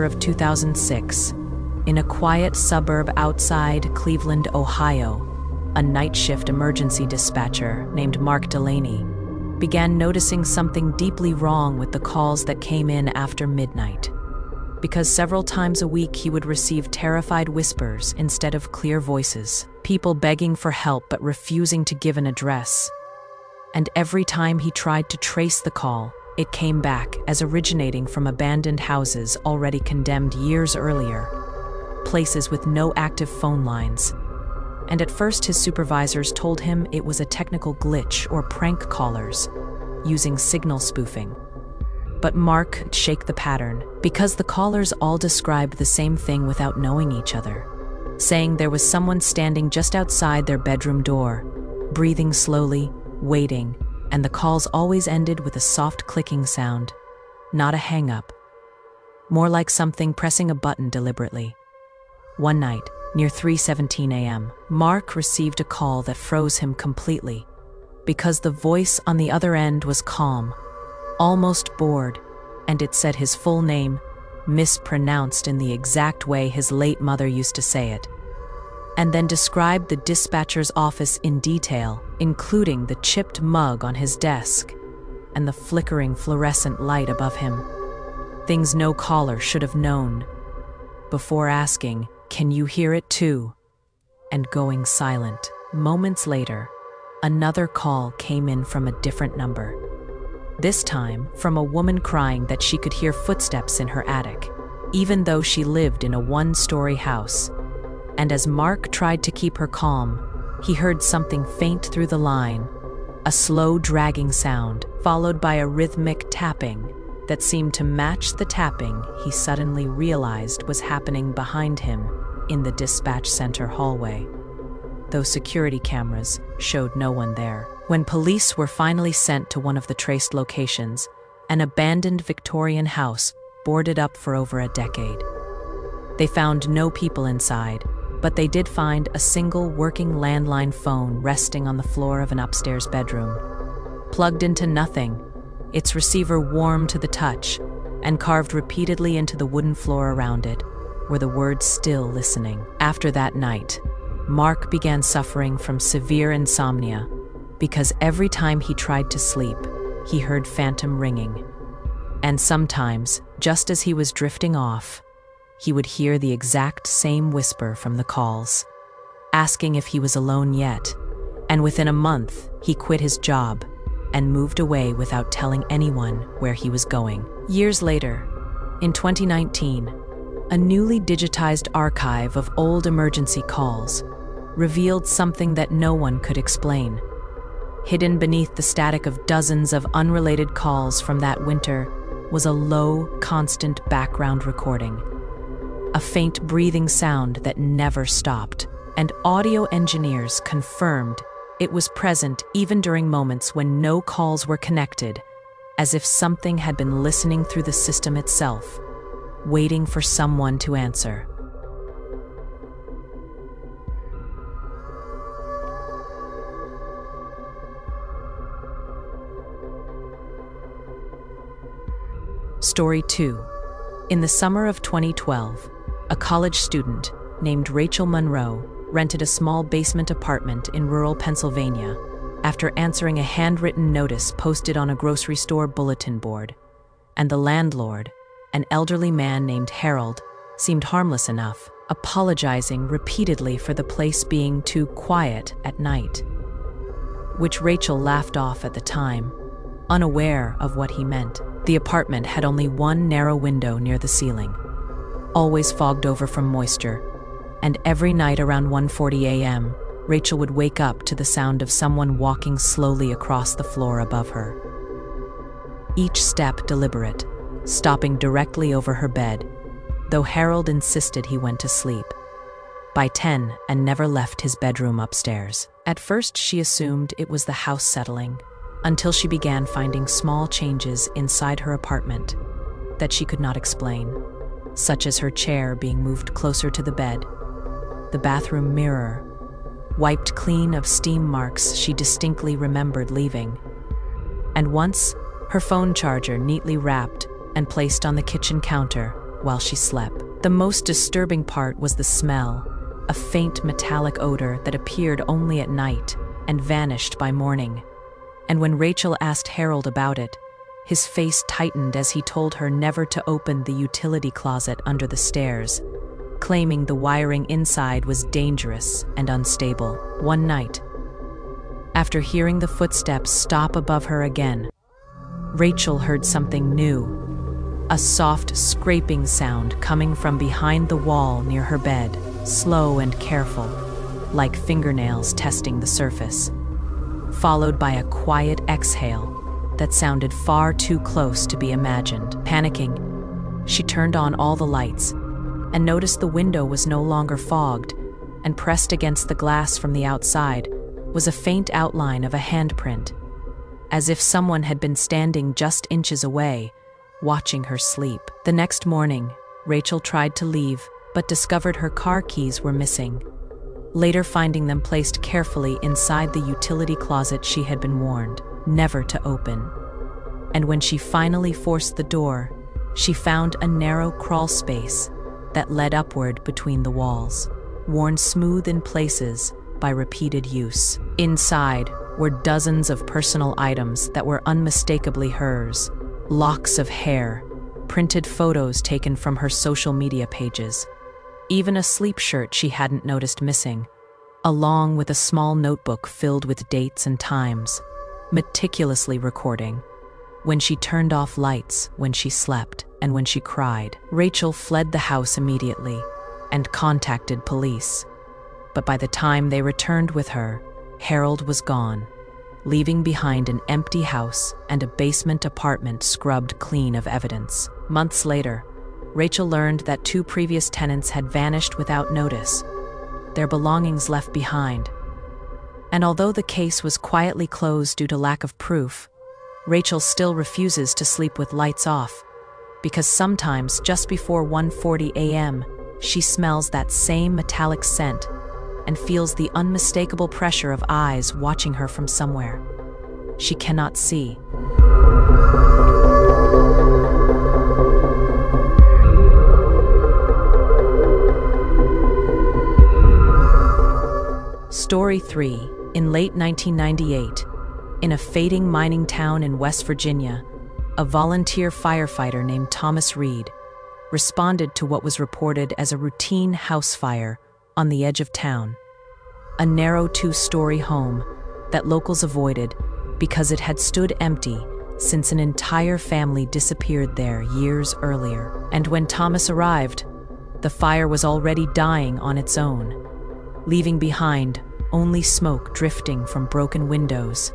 of 2006, in a quiet suburb outside Cleveland, Ohio, a night shift emergency dispatcher named Mark Delaney began noticing something deeply wrong with the calls that came in after midnight. Because several times a week he would receive terrified whispers instead of clear voices, people begging for help but refusing to give an address. And every time he tried to trace the call, it came back as originating from abandoned houses already condemned years earlier, places with no active phone lines. And at first his supervisors told him it was a technical glitch or prank callers using signal spoofing. But Mark could shake the pattern because the callers all described the same thing without knowing each other, saying there was someone standing just outside their bedroom door, breathing slowly, waiting, and the calls always ended with a soft clicking sound, not a hang-up, more like something pressing a button deliberately. One night, near 3:17 a.m., Mark received a call that froze him completely because the voice on the other end was calm, almost bored, and it said his full name, mispronounced in the exact way his late mother used to say it, and then described the dispatcher's office in detail, including the chipped mug on his desk and the flickering fluorescent light above him. Things no caller should have known, before asking, "Can you hear it too?" and going silent. Moments later, another call came in from a different number. This time from a woman crying that she could hear footsteps in her attic, even though she lived in a one-story house. And as Mark tried to keep her calm, he heard something faint through the line, a slow dragging sound, followed by a rhythmic tapping that seemed to match the tapping he suddenly realized was happening behind him in the dispatch center hallway, though security cameras showed no one there. When police were finally sent to one of the traced locations, an abandoned Victorian house boarded up for over a decade. They found no people inside, but they did find a single working landline phone resting on the floor of an upstairs bedroom. Plugged into nothing, its receiver warm to the touch, and carved repeatedly into the wooden floor around it, were the words "still listening." After that night, Mark began suffering from severe insomnia because every time he tried to sleep, he heard phantom ringing. And sometimes, just as he was drifting off, he would hear the exact same whisper from the calls, asking if he was alone yet. And within a month, he quit his job and moved away without telling anyone where he was going. Years later, in 2019, a newly digitized archive of old emergency calls revealed something that no one could explain. Hidden beneath the static of dozens of unrelated calls from that winter was a low, constant background recording, a faint breathing sound that never stopped, and audio engineers confirmed it was present even during moments when no calls were connected, as if something had been listening through the system itself, waiting for someone to answer. Story 2. In the summer of 2012, a college student named Rachel Monroe rented a small basement apartment in rural Pennsylvania after answering a handwritten notice posted on a grocery store bulletin board, and the landlord, an elderly man named Harold, seemed harmless enough, apologizing repeatedly for the place being too quiet at night, which Rachel laughed off at the time, unaware of what he meant. The apartment had only one narrow window near the ceiling, always fogged over from moisture, and every night around 1:40 a.m., Rachel would wake up to the sound of someone walking slowly across the floor above her. Each step deliberate, stopping directly over her bed, though Harold insisted he went to sleep by 10 and never left his bedroom upstairs. At first, she assumed it was the house settling, until she began finding small changes inside her apartment that she could not explain, such as her chair being moved closer to the bed, the bathroom mirror wiped clean of steam marks she distinctly remembered leaving, and once her phone charger neatly wrapped and placed on the kitchen counter while she slept. The most disturbing part was the smell, a faint metallic odor that appeared only at night and vanished by morning. And when Rachel asked Harold about it, his face tightened as he told her never to open the utility closet under the stairs, claiming the wiring inside was dangerous and unstable. One night, after hearing the footsteps stop above her again, Rachel heard something new, a soft scraping sound coming from behind the wall near her bed, slow and careful, like fingernails testing the surface, followed by a quiet exhale that sounded far too close to be imagined. Panicking, she turned on all the lights and noticed the window was no longer fogged, and pressed against the glass from the outside was a faint outline of a handprint, as if someone had been standing just inches away, watching her sleep. The next morning, Rachel tried to leave, but discovered her car keys were missing, later finding them placed carefully inside the utility closet she had been warned never to open. And when she finally forced the door, she found a narrow crawl space that led upward between the walls, worn smooth in places by repeated use. Inside were dozens of personal items that were unmistakably hers: locks of hair, printed photos taken from her social media pages, even a sleep shirt she hadn't noticed missing, along with a small notebook filled with dates and times, meticulously recording when she turned off lights, when she slept, and when she cried. Rachel fled the house immediately and contacted police. But by the time they returned with her, Harold was gone, leaving behind an empty house and a basement apartment scrubbed clean of evidence. Months later, Rachel learned that 2 previous tenants had vanished without notice, their belongings left behind. And although the case was quietly closed due to lack of proof, Rachel still refuses to sleep with lights off, because sometimes just before 1:40 a.m., she smells that same metallic scent and feels the unmistakable pressure of eyes watching her from somewhere she cannot see. Story 3. In late 1998, in a fading mining town in West Virginia, a volunteer firefighter named Thomas Reed responded to what was reported as a routine house fire on the edge of town, a narrow 2-story home that locals avoided because it had stood empty since an entire family disappeared there years earlier. And when Thomas arrived, the fire was already dying on its own, leaving behind only smoke drifting from broken windows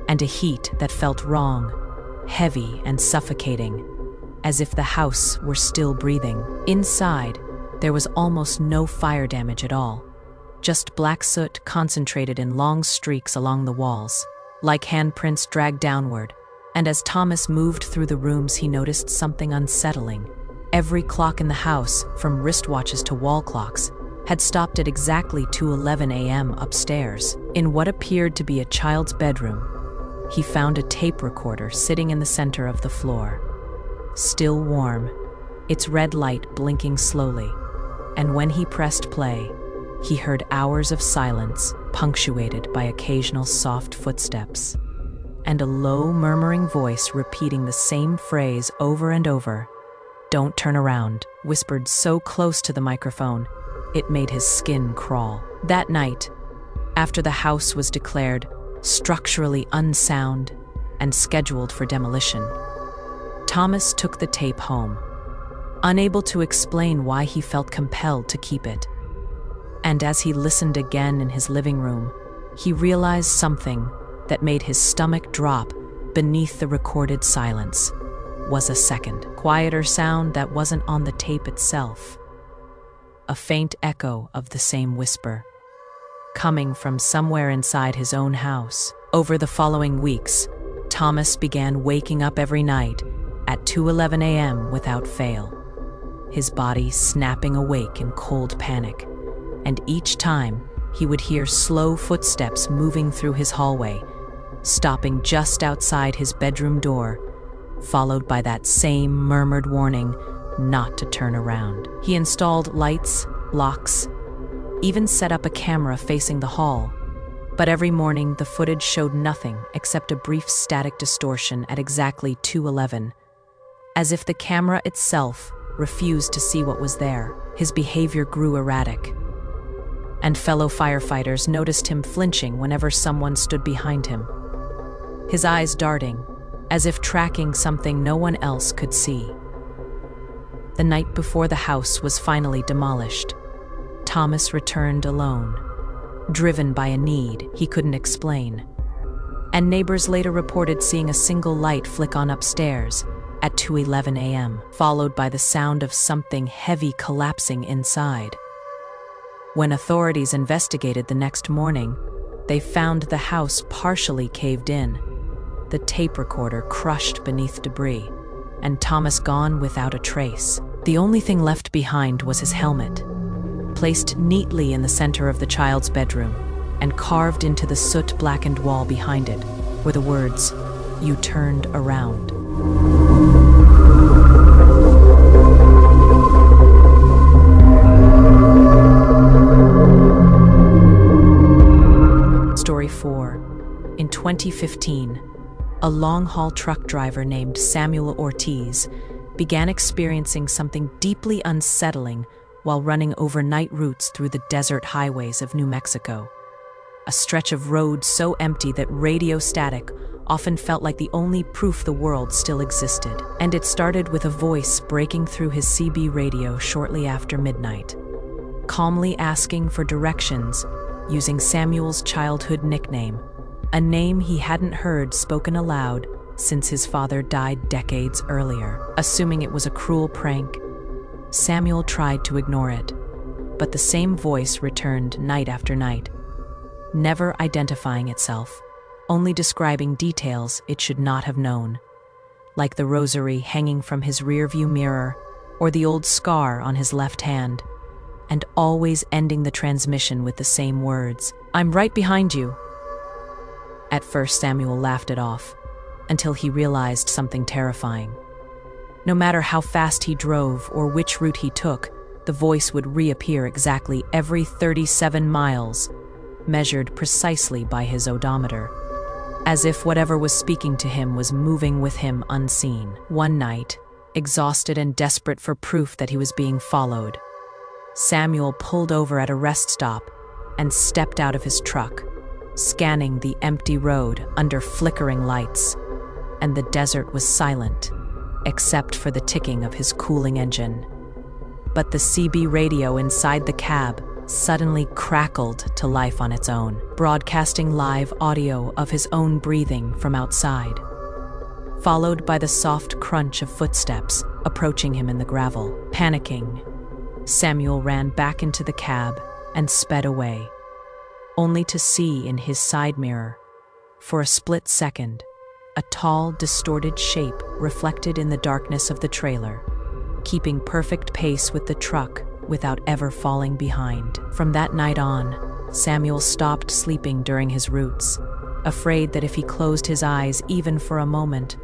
and a heat that felt wrong, heavy and suffocating, as if the house were still breathing. Inside, there was almost no fire damage at all, just black soot concentrated in long streaks along the walls, like handprints dragged downward. And as Thomas moved through the rooms, he noticed something unsettling. Every clock in the house, from wristwatches to wall clocks, had stopped at exactly 2:11 a.m. upstairs. In what appeared to be a child's bedroom, he found a tape recorder sitting in the center of the floor, still warm, its red light blinking slowly. And when he pressed play, he heard hours of silence punctuated by occasional soft footsteps, and a low, murmuring voice repeating the same phrase over and over. "Don't turn around," whispered so close to the microphone, it made his skin crawl. That night, after the house was declared structurally unsound and scheduled for demolition, Thomas took the tape home, unable to explain why he felt compelled to keep it. And as he listened again in his living room, he realized something that made his stomach drop beneath the recorded silence was a second, quieter sound that wasn't on the tape itself. A faint echo of the same whisper, coming from somewhere inside his own house. Over the following weeks, Thomas began waking up every night at 2:11 a.m. without fail, his body snapping awake in cold panic. And each time, he would hear slow footsteps moving through his hallway, stopping just outside his bedroom door, followed by that same murmured warning, not to turn around. He installed lights, locks, even set up a camera facing the hall. But every morning, the footage showed nothing except a brief static distortion at exactly 2:11, as if the camera itself refused to see what was there. His behavior grew erratic, and fellow firefighters noticed him flinching whenever someone stood behind him, his eyes darting, as if tracking something no one else could see. The night before the house was finally demolished, Thomas returned alone, driven by a need he couldn't explain. And neighbors later reported seeing a single light flick on upstairs at 2:11 a.m., followed by the sound of something heavy collapsing inside. When authorities investigated the next morning, they found the house partially caved in, the tape recorder crushed beneath debris, and Thomas gone without a trace. The only thing left behind was his helmet, placed neatly in the center of the child's bedroom, and carved into the soot-blackened wall behind it were the words, "You turned around." Story 4. In 2015, a long-haul truck driver named Samuel Ortiz began experiencing something deeply unsettling while running overnight routes through the desert highways of New Mexico. A stretch of road so empty that radio static often felt like the only proof the world still existed. And it started with a voice breaking through his CB radio shortly after midnight, calmly asking for directions using Samuel's childhood nickname, a name he hadn't heard spoken aloud since his father died decades earlier. Assuming it was a cruel prank, Samuel tried to ignore it, but the same voice returned night after night, never identifying itself, only describing details it should not have known, like the rosary hanging from his rearview mirror or the old scar on his left hand, and always ending the transmission with the same words, "I'm right behind you." At first, Samuel laughed it off, until he realized something terrifying. No matter how fast he drove or which route he took, the voice would reappear exactly every 37 miles, measured precisely by his odometer, as if whatever was speaking to him was moving with him unseen. One night, exhausted and desperate for proof that he was being followed, Samuel pulled over at a rest stop and stepped out of his truck, scanning the empty road under flickering lights, and the desert was silent, except for the ticking of his cooling engine. But the CB radio inside the cab suddenly crackled to life on its own, broadcasting live audio of his own breathing from outside, followed by the soft crunch of footsteps approaching him in the gravel. Panicking, Samuel ran back into the cab and sped away, only to see in his side mirror, for a split second, a tall, distorted shape reflected in the darkness of the trailer, keeping perfect pace with the truck without ever falling behind. From that night on, Samuel stopped sleeping during his routes, afraid that if he closed his eyes even for a moment,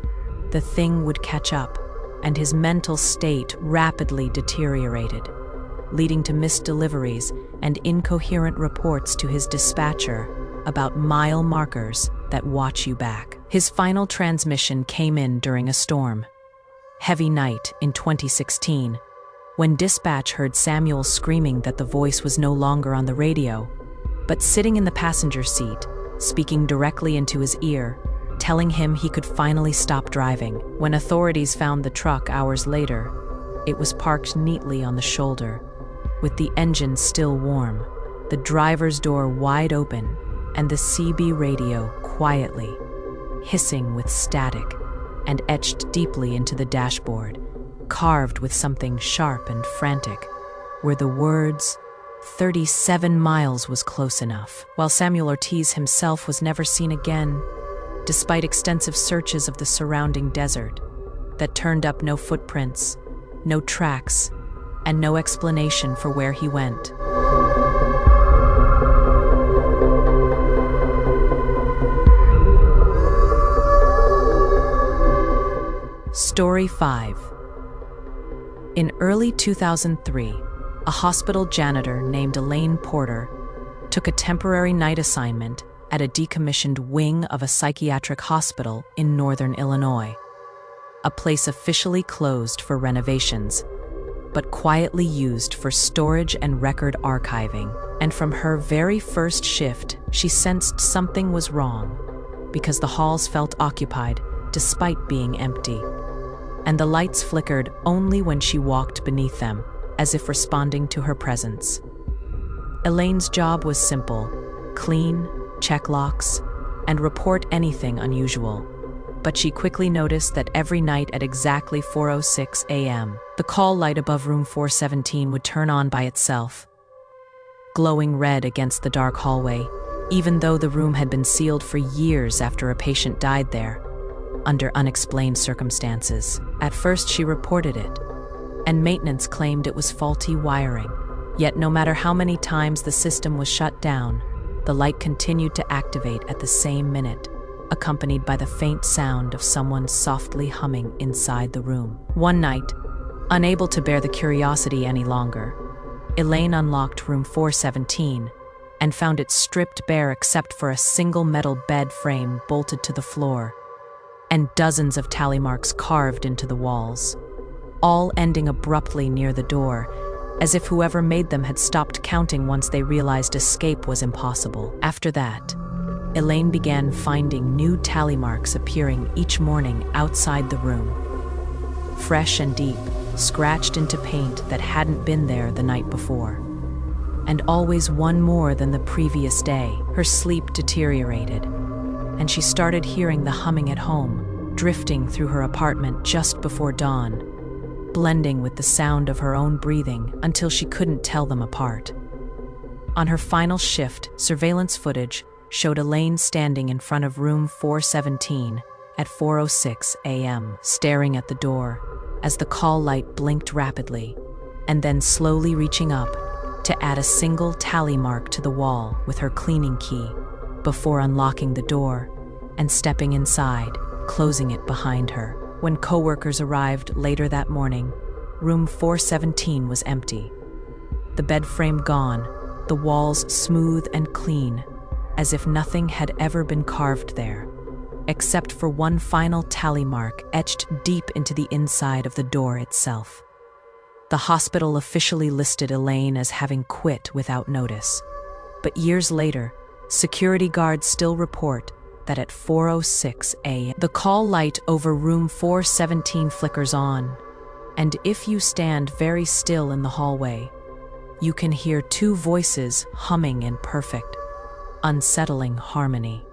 the thing would catch up, and his mental state rapidly deteriorated, leading to missed deliveries and incoherent reports to his dispatcher about mile markers that watch you back. His final transmission came in during a storm. Heavy night in 2016, when dispatch heard Samuel screaming that the voice was no longer on the radio, but sitting in the passenger seat, speaking directly into his ear, telling him he could finally stop driving. When authorities found the truck hours later, it was parked neatly on the shoulder, with the engine still warm, the driver's door wide open, and the CB radio quietly, hissing with static, and etched deeply into the dashboard, carved with something sharp and frantic, were the words, 37 miles was close enough. While Samuel Ortiz himself was never seen again, despite extensive searches of the surrounding desert that turned up no footprints, no tracks, and no explanation for where he went. Story 5. In early 2003, a hospital janitor named Elaine Porter took a temporary night assignment at a decommissioned wing of a psychiatric hospital in northern Illinois, a place officially closed for renovations, but quietly used for storage and record archiving. And from her very first shift, she sensed something was wrong, because the halls felt occupied despite being empty, and the lights flickered only when she walked beneath them, as if responding to her presence. Elaine's job was simple: clean, check locks, and report anything unusual. But she quickly noticed that every night at exactly 4:06 a.m., the call light above room 417 would turn on by itself, glowing red against the dark hallway, even though the room had been sealed for years after a patient died there, under unexplained circumstances. At first, she reported it, and maintenance claimed it was faulty wiring. Yet no matter how many times the system was shut down, the light continued to activate at the same minute, accompanied by the faint sound of someone softly humming inside the room. One night, unable to bear the curiosity any longer, Elaine unlocked room 417 and found it stripped bare except for a single metal bed frame bolted to the floor, and dozens of tally marks carved into the walls, all ending abruptly near the door, as if whoever made them had stopped counting once they realized escape was impossible. After that, Elaine began finding new tally marks appearing each morning outside the room, fresh and deep, scratched into paint that hadn't been there the night before. And always one more than the previous day. Her sleep deteriorated, and she started hearing the humming at home, drifting through her apartment just before dawn, blending with the sound of her own breathing until she couldn't tell them apart. On her final shift, surveillance footage showed Elaine standing in front of room 417 at 4:06 a.m., staring at the door as the call light blinked rapidly, and then slowly reaching up to add a single tally mark to the wall with her cleaning key before unlocking the door and stepping inside, closing it behind her. When coworkers arrived later that morning, room 417 was empty. The bed frame gone, the walls smooth and clean, as if nothing had ever been carved there, except for one final tally mark etched deep into the inside of the door itself. The hospital officially listed Elaine as having quit without notice, but years later, security guards still report that at 4:06 a.m., the call light over room 417 flickers on, and if you stand very still in the hallway, you can hear two voices humming in perfect, unsettling harmony.